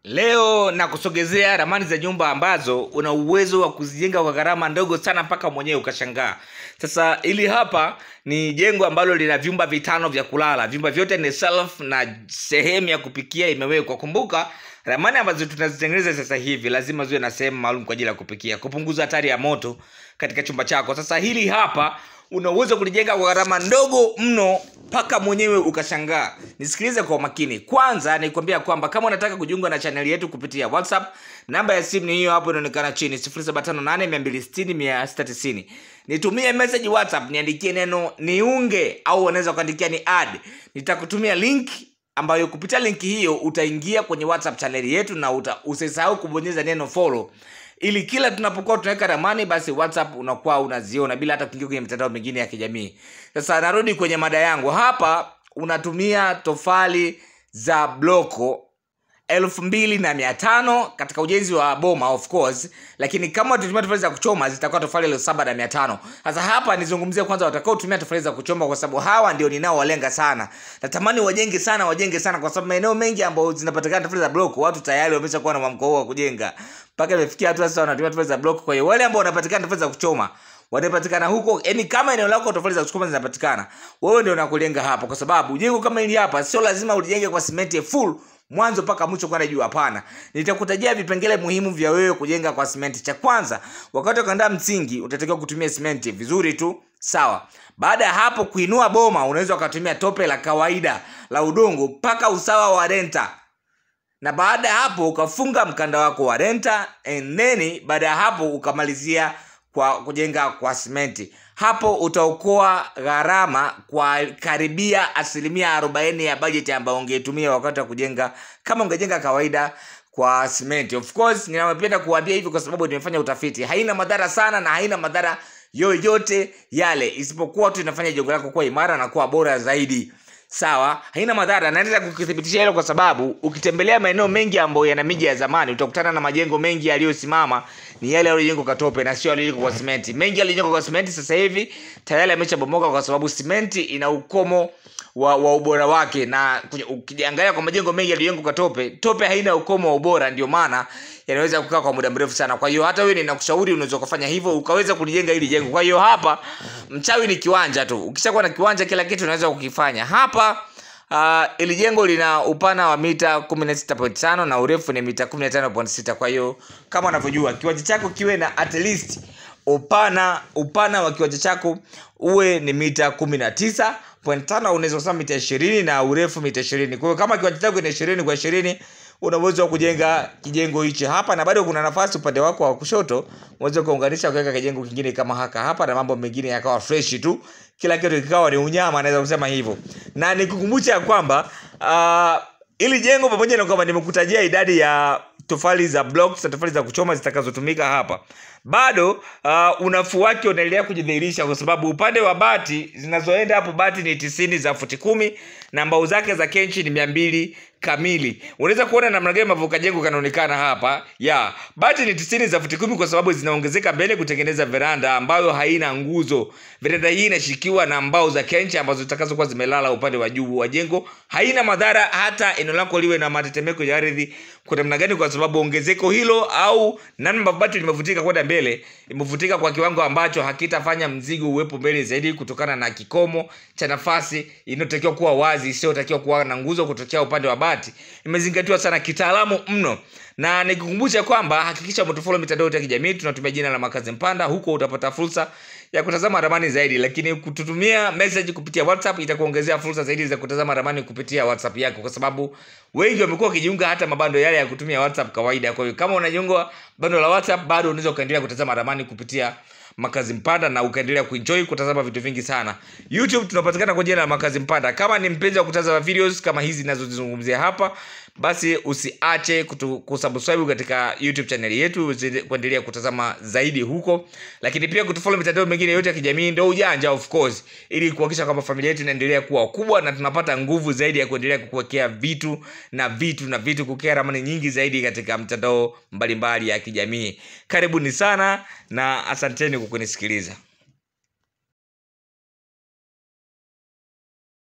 Leo na kusogezea ramani za nyumba ambazo una uwezo wa kuzijenga kwa gharama ndogo sana mpaka mwenyewe ukashangaa. Sasa ili hapa ni jengo ambalo lina vyumba vitano vya kulala. Vyumba vyote ni self na sehemu ya kupikia imewekwa. Kumbuka ramani ambazo tunazitengeneza sasa hivi lazima ziwe na sehemu maalum kwa ajili ya kupikia, kupunguza hatari ya moto katika chumba chako. Sasa hili hapa una uwezo kulijenga kwa gharama ndogo mno mpaka mwenyewe ukashangaa. Nisikilize kwa makini. Kwanza nikwambia kwamba kama unataka kujiunga na channel yetu kupitia WhatsApp, namba ya simu ni hiyo hapo inaonekana chini 0758230690. Nitumie message WhatsApp, niandikie neno niunge au unaweza kuandikia ni add. Nitakutumia link ambayo kupitia link hiyo utaingia kwenye WhatsApp channel yetu na usisahau kubonyeza neno follow, ili kila tunapokuwa tunaweka ramani basi WhatsApp unakuwa unaziona bila hata kuingia kwenye mitandao mingine ya kijamii. Sasa narudi kwenye mada yangu. Hapa unatumia tofali za bloko 2500 katika ujenzi wa boma of course, lakini kama tutumia tofali za kuchoma zitakuwa tofali 7500. Sasa hapa nizungumzie kwanza watakao tumia tofali za kuchoma, kwa sababu hawa ndio ninao walenga sana. Natamani wajenge sana kwa sababu maeneo mengi ambayo zinapatikana tofali za bloko watu tayari wameshakuwa na mwamko huo wa kujenga. Mpaka imefikia hatua sasa wanatumia tofali za bloko. Kwa hiyo wale ambao wanapatikana tofali za kuchoma wanapatikana huko, yani kama eneo lako tofali za kuchoma zinapatikana, wewe ndio unakulenga hapo, kwa sababu jengo kama hili hapa sio lazima ulijenge kwa simenti full mwanzo mpaka mwisho kwenda juu. Hapana, nitakutajia vipengele muhimu vya wewe kujenga kwa simenti. Cha kwanza, wakati ukaandaa msingi utatakiwa kutumia simenti vizuri tu, sawa. Baada ya hapo kuinua boma unaweza ukatumia tope la kawaida la udongo mpaka usawa wa renta, na baada ya hapo ukafunga mkanda wako wa renta, and then baada ya hapo ukamalizia kwa kujenga kwa simenti. Hapo utaokoa gharama kwa karibia 40% ya budget ambayo ungetumia wakati wa kujenga kama ungejenga kawaida kwa simenti. Of course ninapenda kuambia hivi kwa sababu nimefanya utafiti. Haina madhara sana na haina madhara yoyote yale, isipokuwa tu inafanya jengo lako kuwa imara na kuwa bora zaidi. Sawa, haina madhara. Naendelea kukithibitisha hilo kwa sababu ukitembelea maeneo mengi ambayo yana miji ya zamani utakutana na majengo mengi yaliyosimama ni yale yaliyojengwa kwa tope na sio yaliyojengwa kwa simenti. Mengi yaliyojengwa kwa simenti sasa hivi tayari yameshabomoka kwa sababu simenti ina ukomo wa ubora wake, na ukiangalia kwa majengo mengi yaliyojengwa kwa tope haina ukomo wa ubora, ndio maana yanaweza kukaa kwa muda mrefu sana. Kwa hiyo hata wewe ninakushauri unaweza kufanya hivyo ukaweza kulijenga hili jengo. Kwa hiyo hapa mchawi ni kiwanja tu. Ukishakuwa na kiwanja kila kitu unaweza kukifanya. Hapa ili jengo lina upana wa mita 16.5 na urefu ni mita 15.6. Kwa hiyo kama unavyojua kiwanja chako kiwe na at least upana wa kiwanja chako uwe ni mita 19.5, unaweza kusema mita 20 na urefu mita 20. Kwa hiyo kama kiwanja chako ni 20 kwa 20 una uwezo wa kujenga kijengo hichi hapa, na bado kuna nafasi upande wako wa kushoto unaweza kuunganisha kuweka kijengo kingine kama hapa na mambo mengine yakawa fresh tu, kila kitu kikawa ni unyama, naweza kusema hivyo. Na nikukumbusha kwamba ili jengo pamoja na kwamba nimekutajia idadi ya tofali za blocks na tofali za kuchoma zitakazotumika hapa, bado unafuu wake unaendelea kujidhihirisha, kwa sababu upande wa bati zinazoenda hapo, bati ni 90 za futi 10 na mbao zake za kenchi ni 200 kamili. Unaweza kuona namna gani mavuka jengo kanaonekana hapa. Bati ni 90 za futi 10 kwa sababu zinaongezeka mbele kutengeneza veranda ambayo haina nguzo. Veranda hii inashikiwa na mbao za kenchi ambazo zitakazokuwa zimelala upande wa juu wa jengo. Haina madhara hata eneo lako liwe na matetemeko ya ardhi kwa namna gani, kwa sababu ongezeko hilo au namna bati limevutika kwenda mbele, imevutika kwa kiwango ambacho hakitafanya mzigo uwepo mbele zaidi, kutokana na kikomo cha nafasi inayotakiwa kuwa wazi, sio takiwa kuwa na nguzo kutokea upande wa bati. Imezingatiwa sana kitaalamu mno. Na nikukumbusha kwamba hakikisha umetufollow mitandao ya kijamii, tunatumia jina la Makazi Mpanda. Huko utapata fursa ya kutazama ramani zaidi, lakini kututumia message kupitia WhatsApp itakuongezea fursa zaidi za kutazama ramani kupitia WhatsApp yako, kwa sababu wengi wamekuwa wakijiunga hata mabando yale ya kutumia WhatsApp kawaida. Kwa hiyo kama unajiunga bando la WhatsApp, bado unaweza kuendelea kutazama ramani kupitia Makazi Mpanda na ukaendelea kuenjoy kutazama vitu vingi sana. YouTube tunapatikana kwa jina la Makazi Mpanda. Kama ni mpenzi wa kutazama videos kama hizi ninazozizungumzia hapa, basi usiache kusubscribe katika YouTube channel yetu kuendelea kutazama zaidi huko, lakini pia kutufollow mitandao mingine yote ya kijamii. Ndio ujanja of course, ili kuhakikisha kwamba familia yetu inaendelea kuwa kubwa na tunapata nguvu zaidi ya kuendelea kukuwekea vitu kukea ramani nyingi zaidi katika mitandao mbalimbali ya kijamii. Karibuni sana na asanteni kwa kunisikiliza.